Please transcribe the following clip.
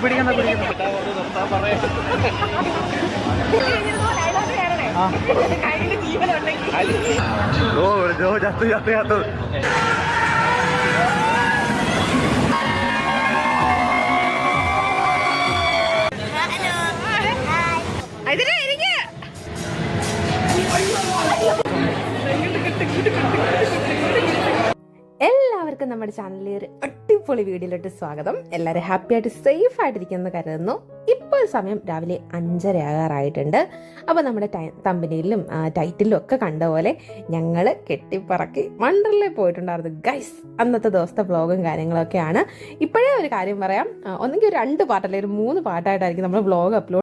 ഓ ചത്തു ചത്തു ചത്തു. എല്ലാവർക്കും നമ്മുടെ ചാനലിലെ ഒരു അടിപൊളി വീഡിയോയിലോട്ട് സ്വാഗതം. എല്ലാവരും ഹാപ്പി ആയിട്ട് സേഫ് ആയിട്ടിരിക്കുമെന്ന് കരുതുന്നു. ഇപ്പോൾ സമയം രാവിലെ 5:30 ആകാറായിട്ടുണ്ട്. അപ്പോൾ നമ്മുടെ തമ്പനിയിലും ടൈറ്റിലും ഒക്കെ കണ്ട പോലെ ഞങ്ങൾ കെട്ടിപ്പറക്കി വണ്ടർലേ പോയിട്ടുണ്ടായിരുന്നു ഗൈസ്. അന്നത്തെ ദിവസത്തെ വ്ളോഗും കാര്യങ്ങളൊക്കെയാണ്. ഇപ്പോഴേ ഒരു കാര്യം പറയാം, ഒന്നെങ്കിൽ ഒരു 2 പാർട്ട് അല്ലെങ്കിൽ ഒരു 3 പാർട്ടായിട്ടായിരിക്കും നമ്മൾ വ്ളോഗ് അപ്ലോഡ്